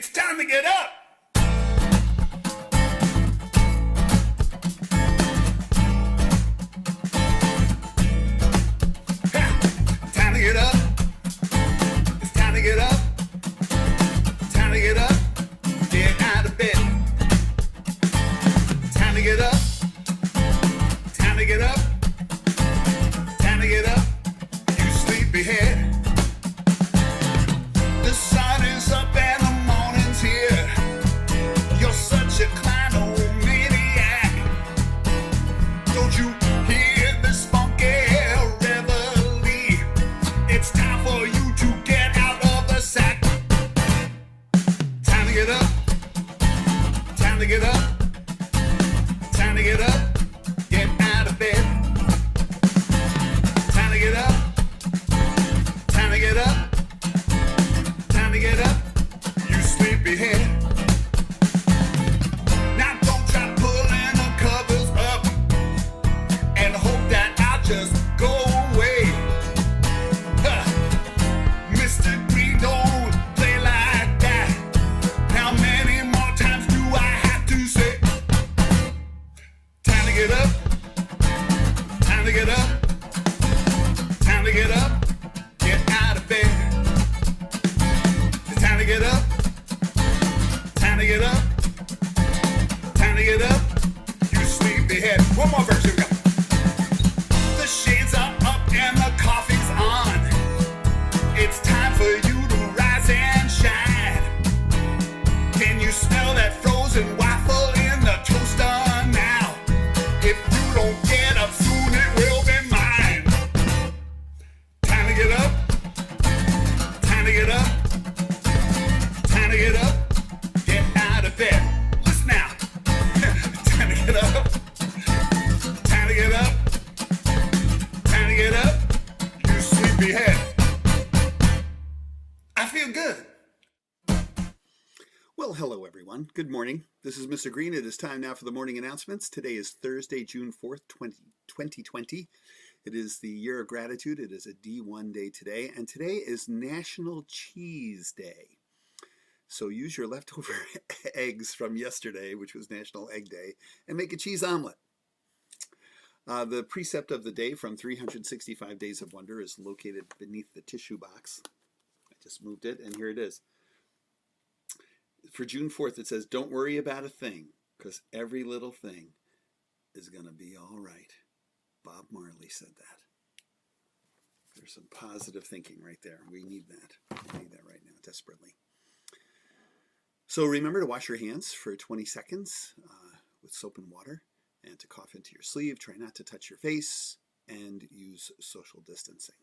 It's time to get up. Time to get up. It's time to get up. Time to get up. Get out of bed. Time to get up. Time to get up. Time to get up. You sleepyhead. The sun is up and the morning's here. You're such a clinomaniac. Don't you hear this funky reveille? It's time for you to get out of the sack. Time to get up. Time to get up. Time to get up. Get out of bed. Time to get up. Time to get up. Time to get up, you sleepyhead. Now don't try pulling the covers up and hope that I'll just go away. Huh. Mr. Green, don't play like that. How many more times do I have to say? Time to get up. Time to get up. Time to get up. Get out of bed. Time to get up. Time to get up. Time to get up. You sleepyhead. One more verse. Here we go. The shades are up and the coffee's on. It's time for you to rise and shine. Can you smell that frozen waffle in the toaster now? If you don't get up soon, it will be mine. Time to get up. Time to get up. Time to get up, get out of bed. Listen now. Time to get up. Time to get up. Time to get up. You sleepyhead. I feel good. Well, hello everyone. Good morning. This is Mr. Green. It is time now for the morning announcements. Today is Thursday, June 4th, 2020. It is the Year of Gratitude. It is a D1 day today. And today is National Cheese Day. So use your leftover eggs from yesterday, which was National Egg Day, and make a cheese omelet. The precept of the day from 365 Days of Wonder is located beneath the tissue box. I just moved it, and here it is. For June 4th, it says, don't worry about a thing, because every little thing is going to be all right. Bob Marley said that. There's some positive thinking right there. We need that. We need that right now, desperately. So remember to wash your hands for 20 seconds with soap and water, and to cough into your sleeve. Try not to touch your face, and use social distancing.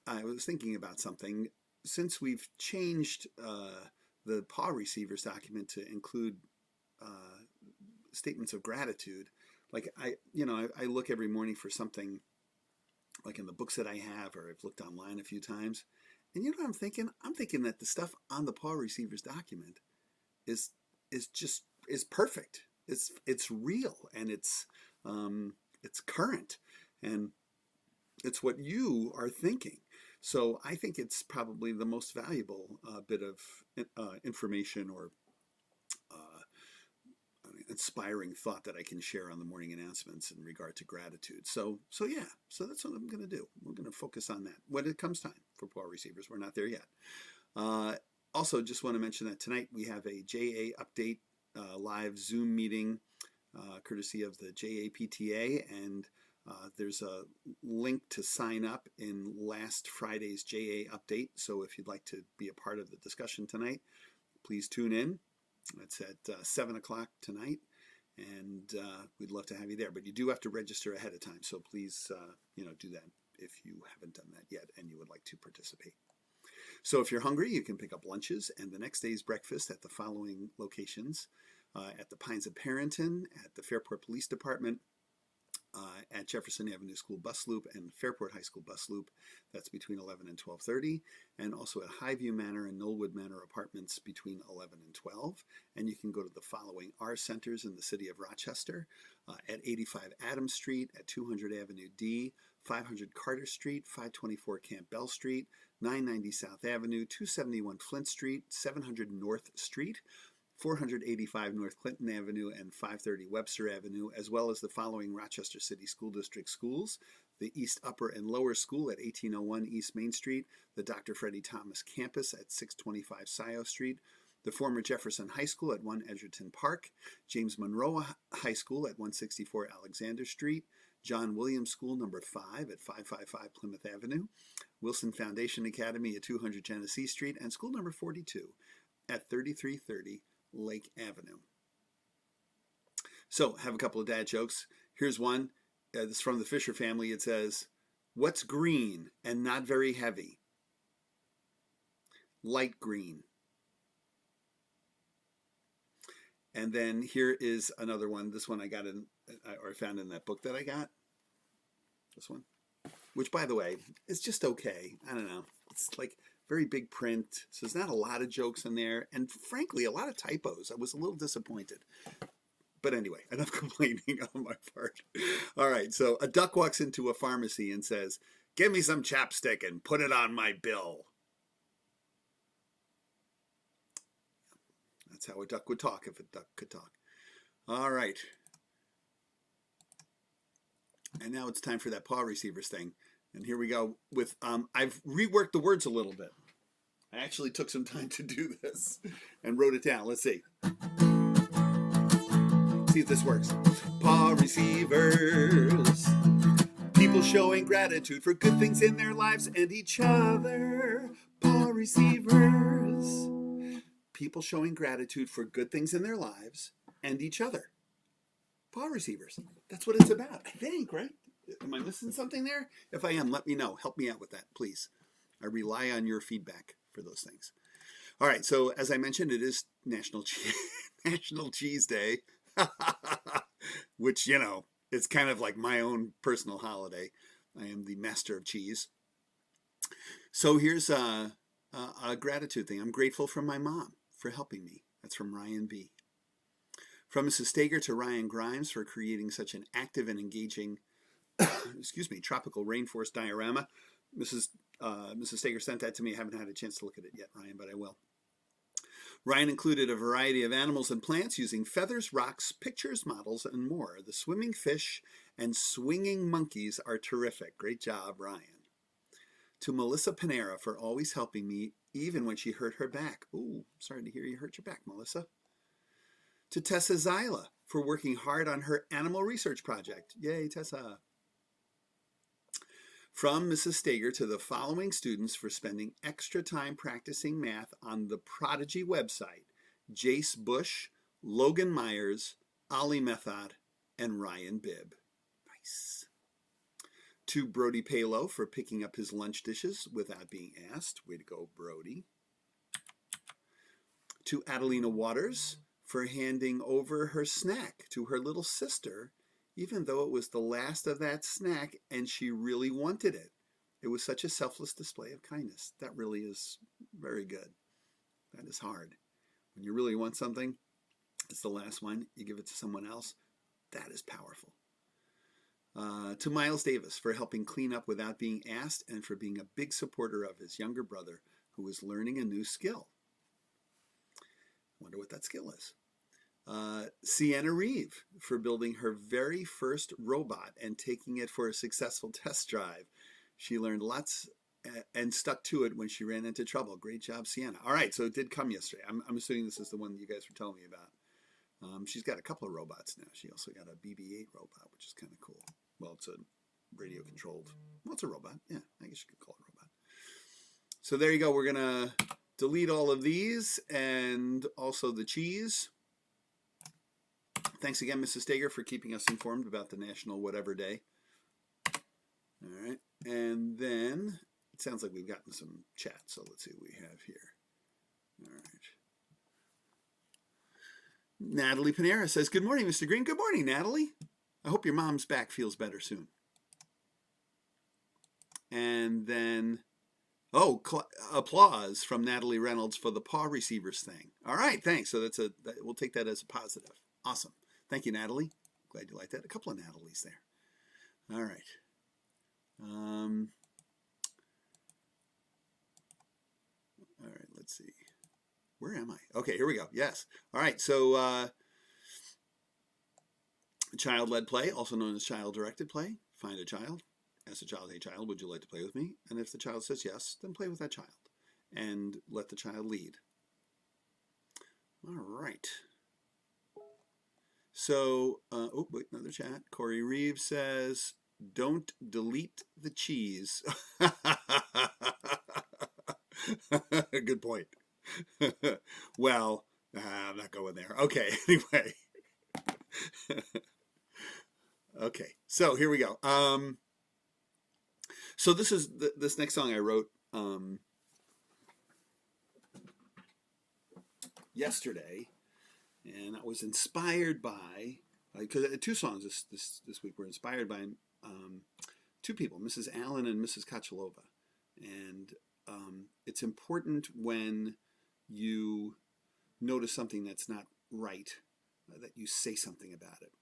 I was thinking about something. Since we've changed the PAW Receivers document to include statements of gratitude, like I look every morning for something, like in the books that I have, or I've looked online a few times. And you know what I'm thinking? I'm thinking that the stuff on the PAW Receivers document is perfect. It's real, and it's current, and it's what you are thinking. So I think it's probably the most valuable bit of information or inspiring thought that I can share on the morning announcements in regard to gratitude. So that's what I'm going to do. We're going to focus on that when it comes time for PAW Receivers. We're not there yet. Also, just want to mention that tonight we have a JA Update live Zoom meeting courtesy of the JAPTA, and there's a link to sign up in last Friday's JA Update. So if you'd like to be a part of the discussion tonight, please tune in. It's at 7 o'clock tonight, and we'd love to have you there. But you do have to register ahead of time, so please do that if you haven't done that yet and you would like to participate. So if you're hungry, you can pick up lunches and the next day's breakfast at the following locations: at the Pines of Parrenton, at the Fairport Police Department, at Jefferson Avenue School Bus Loop and Fairport High School Bus Loop. That's between 11 and 12:30, and also at Highview Manor and Knollwood Manor Apartments between 11 and 12. And you can go to the following R centers in the city of Rochester: at 85 Adams Street, at 200 Avenue D, 500 Carter Street, 524 Campbell Street, 990 South Avenue, 271 Flint Street, 700 North Street, 485 North Clinton Avenue, and 530 Webster Avenue, as well as the following Rochester City School District schools: the East Upper and Lower School at 1801 East Main Street, the Dr. Freddie Thomas Campus at 625 Scioto Street, the former Jefferson High School at 1 Edgerton Park, James Monroe High School at 164 Alexander Street, John Williams School number 5 at 555 Plymouth Avenue, Wilson Foundation Academy at 200 Genesee Street, and school number 42 at 3330 Lake Avenue. So, have a couple of dad jokes. Here's one. This is from the Fisher family. It says, "What's green and not very heavy?" Light green. And then here is another one. This one I got in, or I found in that book that I got. This one, which, by the way, is just okay. I don't know. It's like very big print, so there's not a lot of jokes in there, and frankly, a lot of typos. I was a little disappointed. But anyway, enough complaining on my part. All right, so a duck walks into a pharmacy and says, "Give me some chapstick and put it on my bill." That's how a duck would talk if a duck could talk. All right. And now it's time for that paw receivers thing. And here we go with, I've reworked the words a little bit. I actually took some time to do this and wrote it down. Let's see. See if this works. Paw receivers. People showing gratitude for good things in their lives and each other. Paw receivers. People showing gratitude for good things in their lives and each other. Paw receivers. That's what it's about, I think, right? Am I missing something there? If I am, let me know. Help me out with that, please. I rely on your feedback for those things. All right, so as I mentioned, it is National Cheese Day, which, you know, it's kind of like my own personal holiday. I am the master of cheese. So here's a gratitude thing. I'm grateful for my mom for helping me. That's from Ryan B. From Mrs. Stager to Ryan Grimes for creating such an active and engaging tropical rainforest diorama. Mrs. Stager sent that to me. I haven't had a chance to look at it yet, Ryan, but I will. Ryan included a variety of animals and plants using feathers, rocks, pictures, models, and more. The swimming fish and swinging monkeys are terrific. Great job, Ryan. To Melissa Panera for always helping me, even when she hurt her back. Ooh, sorry to hear you hurt your back, Melissa. To Tessa Zyla for working hard on her animal research project. Yay, Tessa. From Mrs. Stager to the following students for spending extra time practicing math on the Prodigy website: Jace Bush, Logan Myers, Ollie Method, and Ryan Bibb. Nice. To Brody Palo for picking up his lunch dishes without being asked. Way to go, Brody. To Adelina Waters for handing over her snack to her little sister, even though it was the last of that snack and she really wanted it. It was such a selfless display of kindness. That really is very good. That is hard. When you really want something, it's the last one, you give it to someone else. That is powerful. To Miles Davis for helping clean up without being asked and for being a big supporter of his younger brother who was learning a new skill. Wonder what that skill is. Sienna Reeve for building her very first robot and taking it for a successful test drive. She learned lots and stuck to it when she ran into trouble. Great job, Sienna. All right, so it did come yesterday. I'm assuming this is the one you guys were telling me about. She's got a couple of robots now. She also got a BB-8 robot, which is kind of cool. Well, it's a radio-controlled. Well, it's a robot. Yeah, I guess you could call it a robot. So there you go. We're going to delete all of these and also the cheese. Thanks again, Mrs. Stager, for keeping us informed about the National Whatever Day. All right. And then it sounds like we've gotten some chat. So let's see what we have here. All right. Natalie Panera says, "Good morning, Mr. Green." Good morning, Natalie. I hope your mom's back feels better soon. And then, applause from Natalie Reynolds for the paw receivers thing. All right, thanks. So we'll take that as a positive. Awesome. Thank you, Natalie. Glad you liked that. A couple of Natalies there. All right. Um, all right, let's see. Where am I? Okay, here we go. Yes. All right, so child-led play, also known as child-directed play. Find a child. Ask the child, hey child, would you like to play with me? And if the child says yes, then play with that child. And let the child lead. All right. So, oh, wait, another chat. Corey Reeves says, don't delete the cheese. Good point. Well, I'm not going there. Okay, anyway. Okay, so here we go. So this is this next song I wrote yesterday, and I was inspired by, because two songs this week were inspired by two people, Mrs. Allen and Mrs. Kachalova. And it's important when you notice something that's not right, that you say something about it.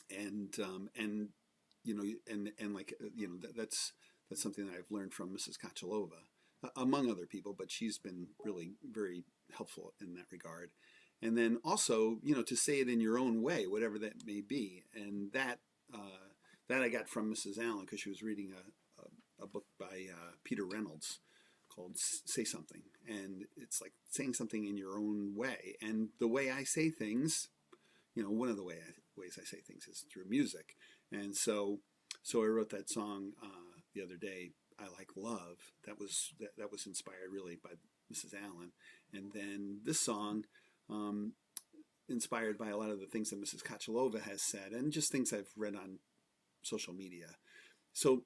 And you know, and like, you know, that's something that I've learned from Mrs. Kachalova, among other people, but she's been really very helpful in that regard. And then also, you know, to say it in your own way, whatever that may be. And that I got from Mrs. Allen, because she was reading a book by Peter Reynolds called Say Something. And it's like saying something in your own way. And the way I say things, you know, one of the ways I say things is through music. And so I wrote that song the other day, I Like Love. That was inspired really by Mrs. Allen. And then this song, inspired by a lot of the things that Mrs. Kachalova has said, and just things I've read on social media. So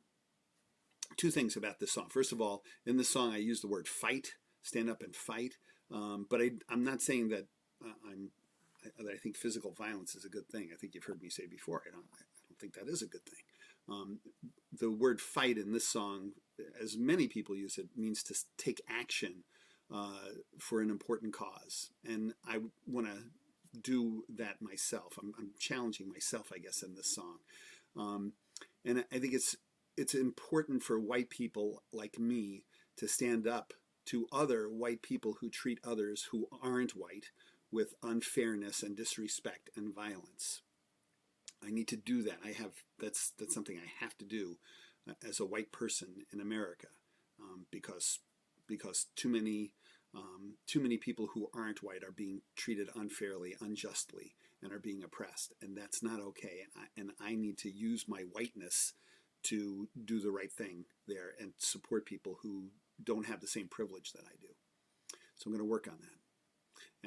two things about this song. First of all, in this song I use the word fight, stand up and fight. But I'm not saying that I think physical violence is a good thing. I think you've heard me say before, I don't think that is a good thing. The word fight in this song, as many people use it, means to take action for an important cause. And I want to do that myself. I'm challenging myself, I guess, in this song. And I think it's important for white people like me to stand up to other white people who treat others who aren't white with unfairness and disrespect and violence. I need to do that. That's something I have to do as a white person in America, because too many people who aren't white are being treated unfairly, unjustly, and are being oppressed, and that's not okay. And I need to use my whiteness to do the right thing there and support people who don't have the same privilege that I do. So I'm going to work on that,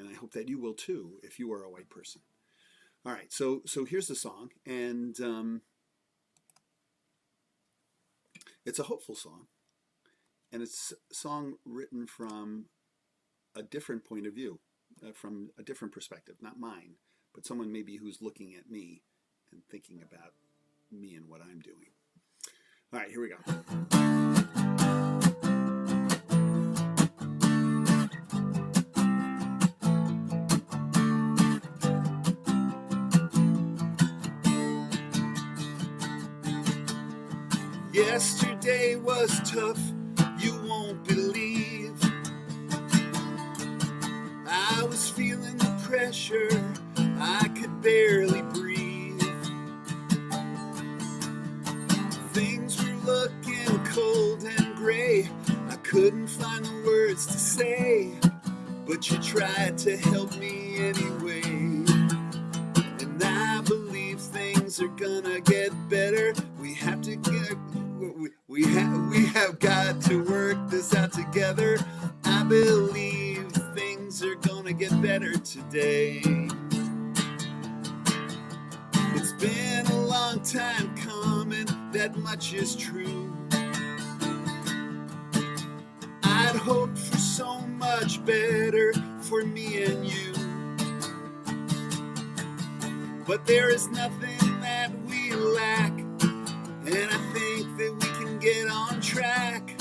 and I hope that you will too if you are a white person. All right, so here's the song, and it's a hopeful song, and it's a song written from a different point of view, from a different perspective, not mine, but someone maybe who's looking at me and thinking about me and what I'm doing. All right, here we go. Yesterday was tough, you won't believe. I was feeling the pressure, I could barely breathe. Things were looking cold and gray, I couldn't find the words to say, but you tried to help me anyway. And I believe things are gonna get better. We have to get, we have got to work this out together. I believe things are gonna get better today. It's been a long time coming, that much is true. I'd hoped for so much better for me and you, but there is nothing that we lack, and I think that we can get on track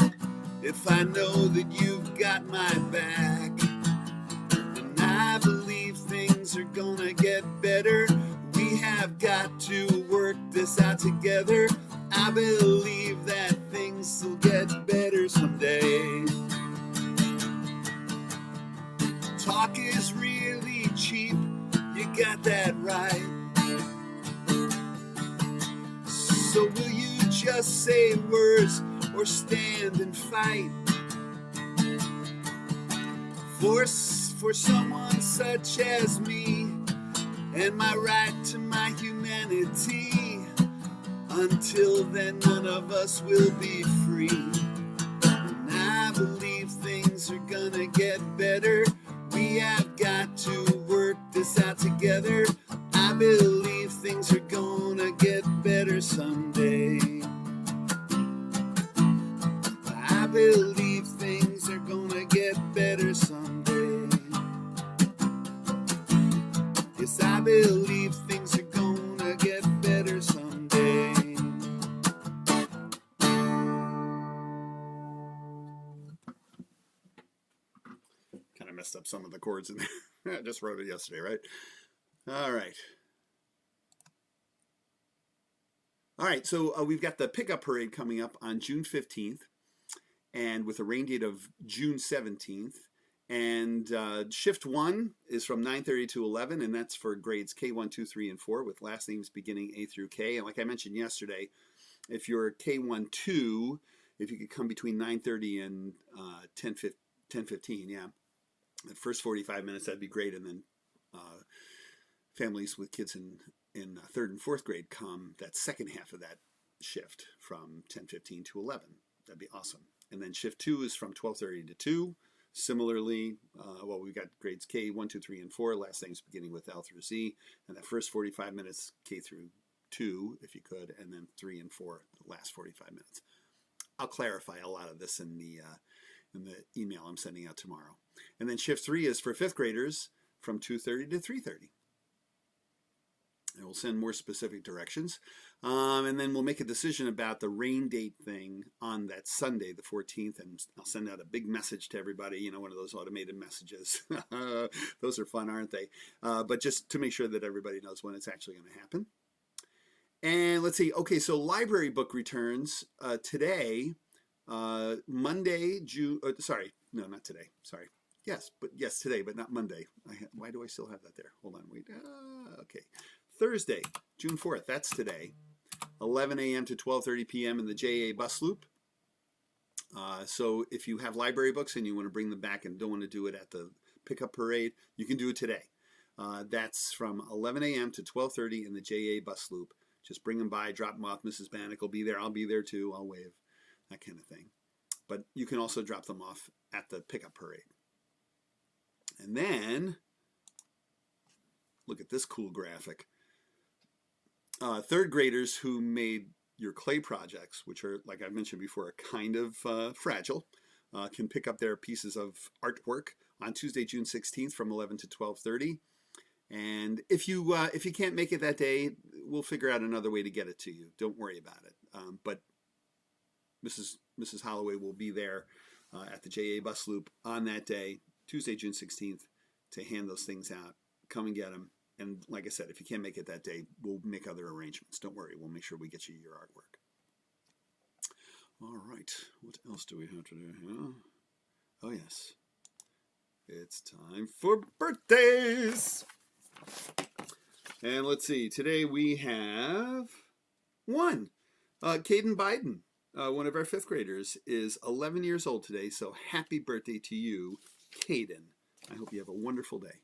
if I know that you've got my back. And I believe things are gonna get better. We have got to work this out together. I believe that things will get better someday. Talk is really cheap, you got that right. So will you just say words or stand and fight? For someone such as me and my right to my humanity. Until then, none of us will be free. And I believe things are gonna get better. We have got to work this out together. I believe things are gonna get better someday. I believe things are gonna get better someday. Yes, I believe things are gonna get better someday. Kind of messed up some of the chords in there. I just wrote it yesterday, right? All right. All right, so we've got the pickup parade coming up on June 15th, and with a rain date of June 17th. And shift 1 is from 9:30 to 11, and that's for grades K1, 2, 3, and 4, with last names beginning A through K. And like I mentioned yesterday, if you're K1, 2, if you could come between 9:30 and 10:15, yeah, the first 45 minutes, that'd be great. And then families with kids in 3rd and 4th grade come that second half of that shift from 10:15 to 11. That'd be awesome. And then shift 2 is from 12:30 to 2. Similarly, we've got grades K, 1, 2, 3, and 4, last names beginning with L through Z, and that first 45 minutes, K through 2, if you could, and then 3 and 4, the last 45 minutes. I'll clarify a lot of this in the email I'm sending out tomorrow. And then shift 3 is for 5th graders from 2:30 to 3:30. And we'll send more specific directions. And then we'll make a decision about the rain date thing on that Sunday, the 14th. And I'll send out a big message to everybody, you know, one of those automated messages. Those are fun, aren't they? But just to make sure that everybody knows when it's actually going to happen. And let's see. Okay, so library book returns today, Monday, June. Sorry, no, not today. Sorry. Yes, today, but not Monday. Why do I still have that there? Hold on, wait. Okay. Thursday, June 4th, that's today, 11 a.m. to 12:30 p.m. in the JA bus loop. So if you have library books and you want to bring them back and don't want to do it at the pickup parade, you can do it today. That's from 11 a.m. to 12:30 in the JA bus loop. Just bring them by, drop them off. Mrs. Bannock will be there. I'll be there too. I'll wave, that kind of thing. But you can also drop them off at the pickup parade. And then, look at this cool graphic. 3rd graders who made your clay projects, which are, like I mentioned before, are kind of fragile, can pick up their pieces of artwork on Tuesday, June 16th from 11 to 12:30. And if you can't make it that day, we'll figure out another way to get it to you. Don't worry about it. But Mrs. Holloway will be there at the JA bus loop on that day, Tuesday, June 16th, to hand those things out. Come and get them. And like I said, if you can't make it that day, we'll make other arrangements. Don't worry. We'll make sure we get you your artwork. All right. What else do we have to do here? Oh, yes. It's time for birthdays. And let's see. Today we have one. Caden Biden, one of our 5th graders, is 11 years old today. So happy birthday to you, Caden. I hope you have a wonderful day.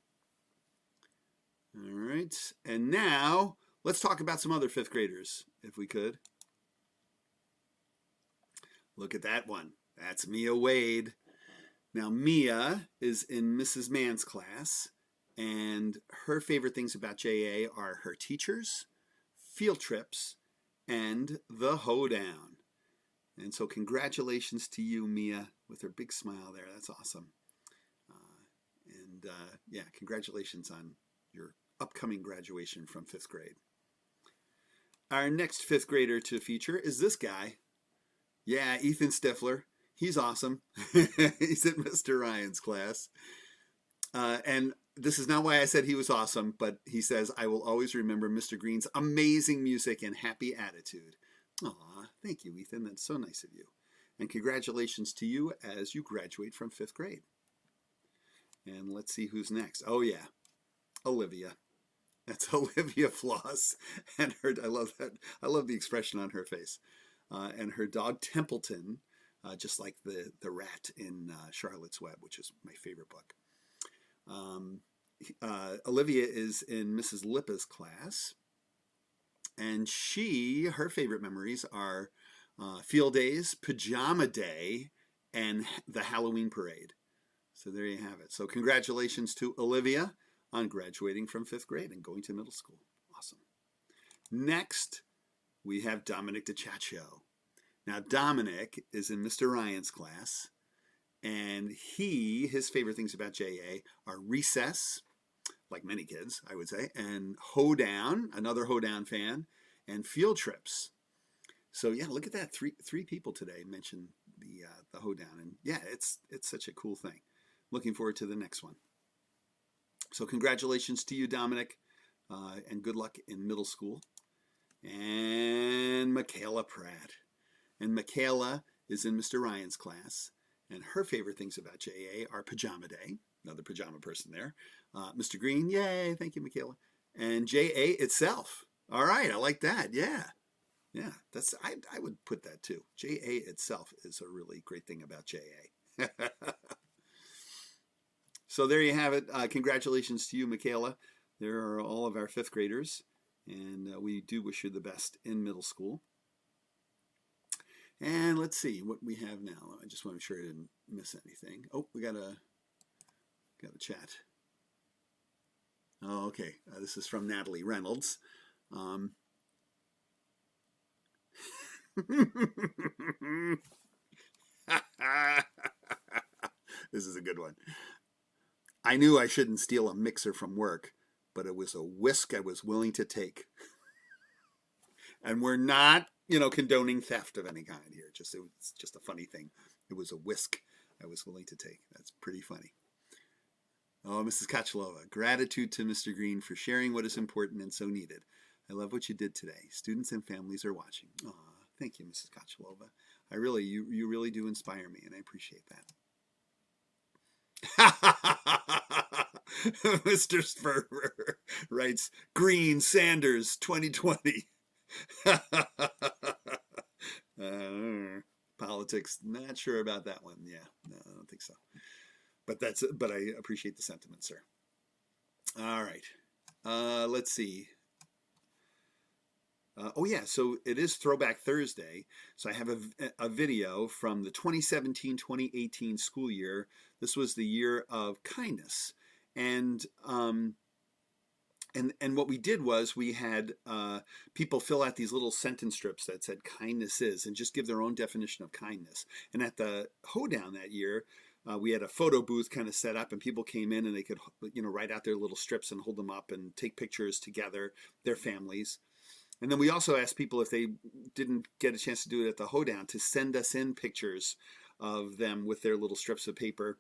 All right, and now let's talk about some other 5th graders, if we could. Look at that one. That's Mia Wade. Now, Mia is in Mrs. Mann's class, and her favorite things about JA are her teachers, field trips, and the hoedown. And so congratulations to you, Mia, with her big smile there. That's awesome. Yeah, congratulations on your upcoming graduation from 5th grade. Our next 5th grader to feature is this guy. Yeah, Ethan Stifler. He's awesome. He's in Mr. Ryan's class. And this is not why I said he was awesome, but he says, I will always remember Mr. Green's amazing music and happy attitude. Aw, thank you, Ethan. That's so nice of you. And congratulations to you as you graduate from 5th grade. And let's see who's next. Oh, yeah, Olivia. That's Olivia Floss. And I love that. I love the expression on her face. And her dog Templeton, just like the rat in Charlotte's Web, which is my favorite book. Olivia is in Mrs. Lippa's class. And her favorite memories are field days, pajama day, and the Halloween parade. So there you have it. So congratulations to Olivia on graduating from 5th grade and going to middle school. Awesome. Next, we have Dominic DiCiaccio. Now, Dominic is in Mr. Ryan's class, and his favorite things about JA are recess, like many kids, I would say, and Hoedown, another Hoedown fan, and field trips. So yeah, look at that. Three people today mentioned the Hoedown, and yeah, it's such a cool thing. Looking forward to the next one. So congratulations to you, Dominic, and good luck in middle school. And Michaela Pratt. And Michaela is in Mr. Ryan's class, and her favorite things about JA are Pajama Day, another pajama person there. Mr. Green, yay, thank you, Michaela. And JA itself. All right, I like that, yeah. Yeah, I would put that too. JA itself is a really great thing about JA. So there you have it. Congratulations to you, Michaela. There are all of our 5th graders, and we do wish you the best in middle school. And let's see what we have now. I just want to make sure I didn't miss anything. Oh, we got a chat. Oh, okay. This is from Natalie Reynolds. This is a good one. I knew I shouldn't steal a mixer from work, but it was a whisk I was willing to take. And we're not, condoning theft of any kind here. It's just a funny thing. It was a whisk I was willing to take. That's pretty funny. Oh, Mrs. Kachalova, gratitude to Mr. Green for sharing what is important and so needed. I love what you did today. Students and families are watching. Aw, thank you, Mrs. Kachalova. You really do inspire me, and I appreciate that. Mr. Sperber writes, Green Sanders 2020. Politics, not sure about that one. Yeah, no, I don't think so. But I appreciate the sentiment, sir. All right. Let's see. Oh yeah, so it is Throwback Thursday. So I have a video from the 2017-2018 school year. This was the year of kindness. And what we did was we had people fill out these little sentence strips that said kindness is, and just give their own definition of kindness. And at the Hoedown that year, we had a photo booth kind of set up, and people came in and they could, write out their little strips and hold them up and take pictures together, their families. And then we also asked people, if they didn't get a chance to do it at the Hoedown, to send us in pictures of them with their little strips of paper.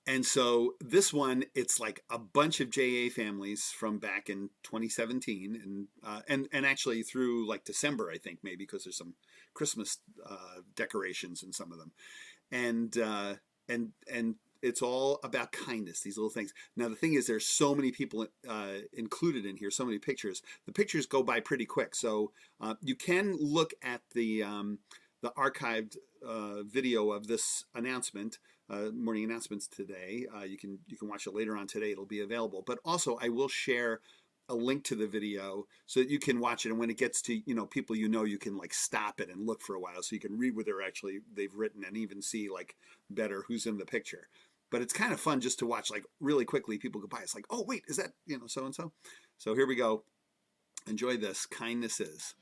And so this one, it's like a bunch of JA families from back in 2017, and actually through like December, I think, maybe, because there's some Christmas decorations in some of them, and it's all about kindness, these little things. Now the thing is, there's so many people included in here, so many pictures. The pictures go by pretty quick, so you can look at the archived video of this announcement. Morning announcements today. You can watch it later on today. It'll be available. But also, I will share a link to the video so that you can watch it. And when it gets to people you can like stop it and look for a while, so you can read what they've written, and even see like better who's in the picture. But it's kind of fun just to watch, like, really quickly. People go by. It's like, oh wait, is that so and so? So here we go. Enjoy this. Kindness is.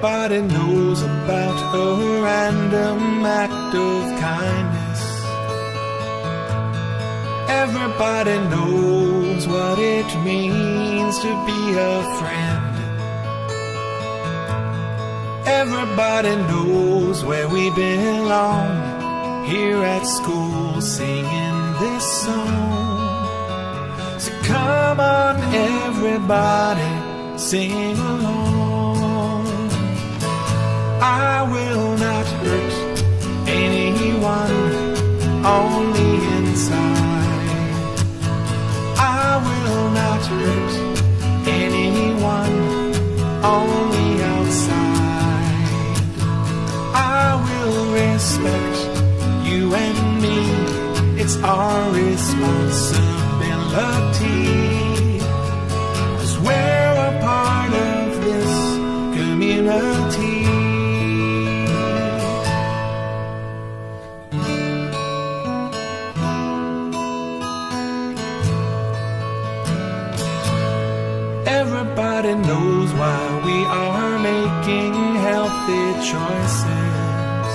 Everybody knows about a random act of kindness. Everybody knows what it means to be a friend. Everybody knows where we belong, here at school singing this song. So come on everybody, sing along. I will not hurt anyone on the inside. I will not hurt anyone on the outside. I will respect you and me. It's our responsibility, 'cause we're a part of this community. Everybody knows why we are making healthy choices.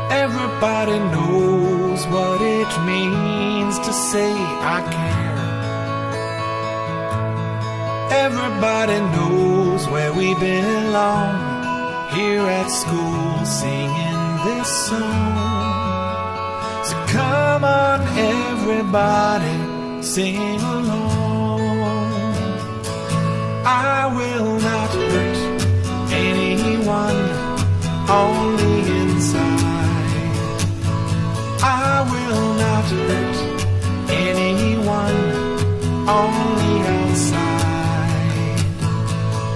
Everybody knows what it means to say I care. Everybody knows where we belong, here at school singing this song. So come on everybody, sing along. I will not hurt anyone on the inside. I will not hurt anyone on the outside.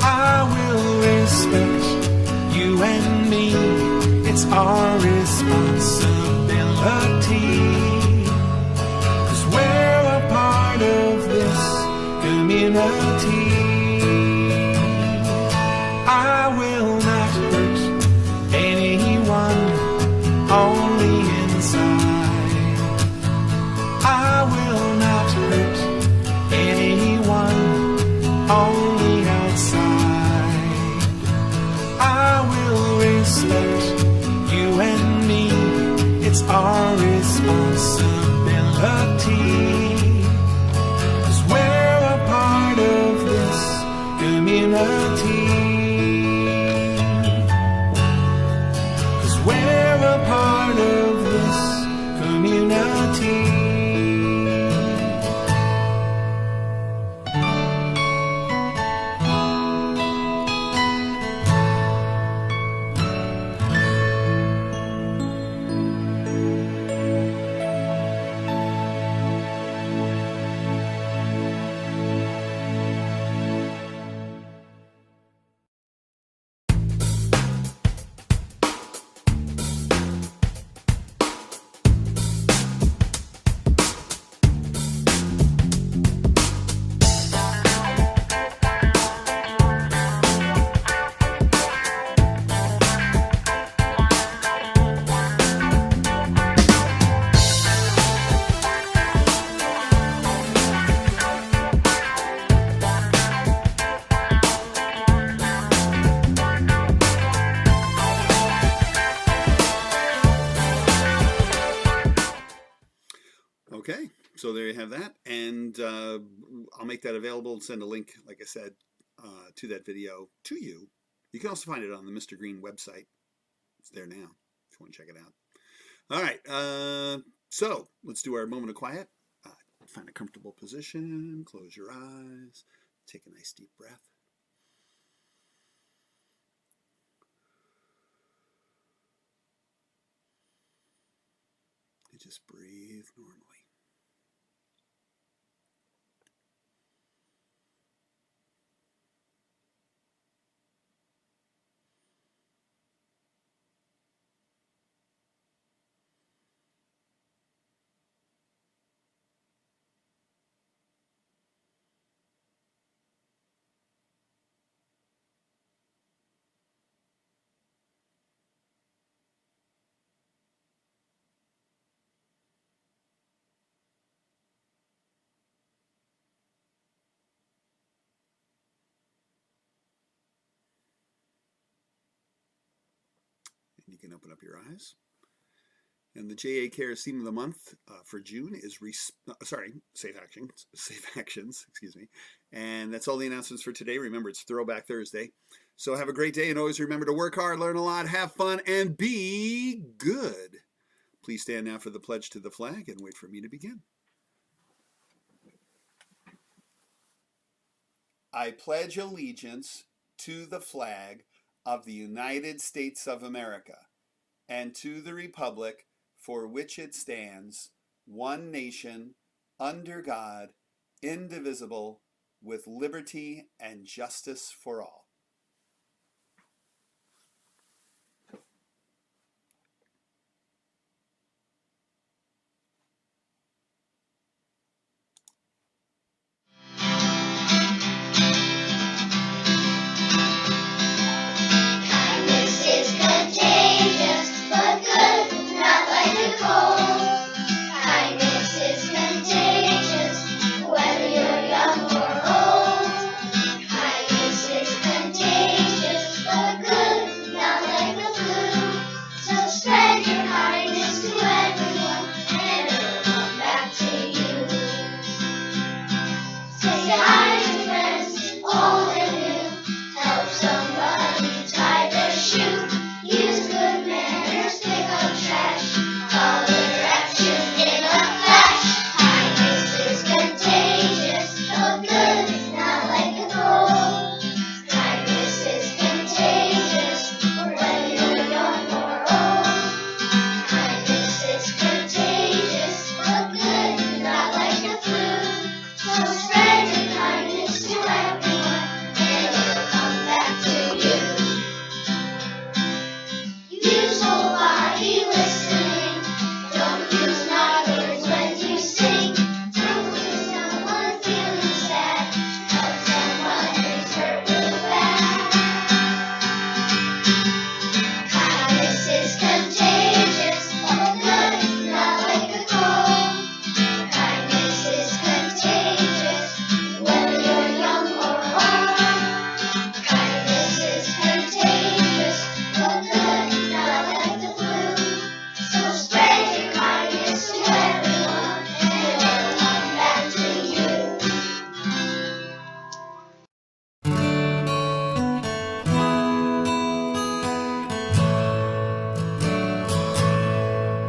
I will respect you and me. It's our responsibility, 'cause we're a part of this community. I will not hurt anyone on the inside. I will not hurt anyone on the outside. I will respect you and me. It's our responsibility, 'cause we're a part of this community. We're a part of this community. Okay, so there you have that, and I'll make that available and send a link, like I said, to that video to you. You can also find it on the Mr. Green website. It's there now if you want to check it out. All right, so let's do our moment of quiet. Find a comfortable position, close your eyes, take a nice deep breath. And just breathe normally. and open up your eyes. And the JA Cares theme of the month for June is Safe Actions, excuse me. And that's all the announcements for today. Remember, it's Throwback Thursday. So have a great day, and always remember to work hard, learn a lot, have fun, and be good. Please stand now for the pledge to the flag and wait for me to begin. I pledge allegiance to the flag of the United States of America and to the republic for which it stands, one nation, under God, indivisible, with liberty and justice for all.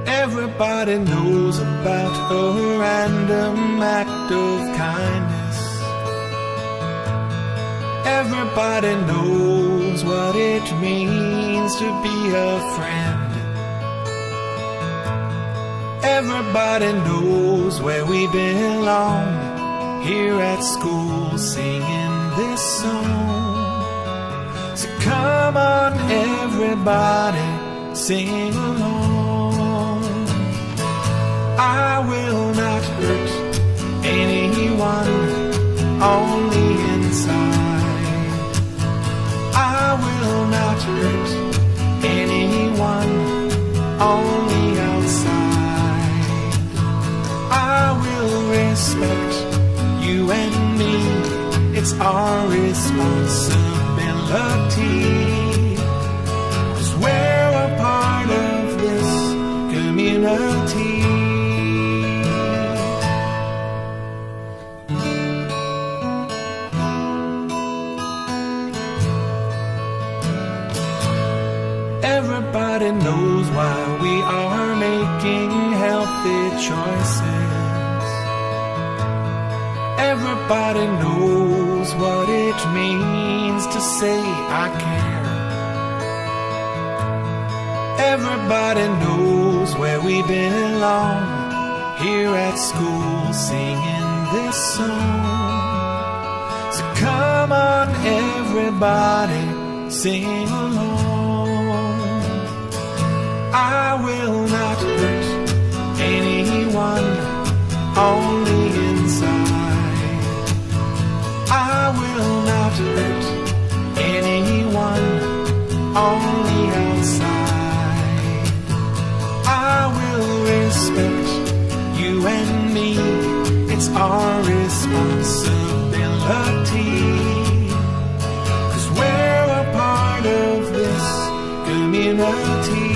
Everybody knows about a random act of kindness. Everybody knows what it means to be a friend. Everybody knows where we belong, here at school singing this song. So come on everybody, sing along. I will not hurt anyone on the inside. I will not hurt anyone on the outside. I will respect you and me. It's our responsibility, 'cause we're a part of this community. Everybody knows why we are making healthy choices. Everybody knows what it means to say I care. Everybody knows where we belong, here at school singing this song. So come on everybody, sing along. I will not hurt anyone on the inside. I will not hurt anyone on the outside. I will respect you and me. It's our responsibility, 'cause we're a part of this community.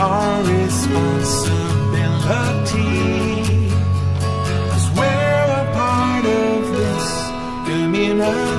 our responsibility, 'cause we're a part of this community.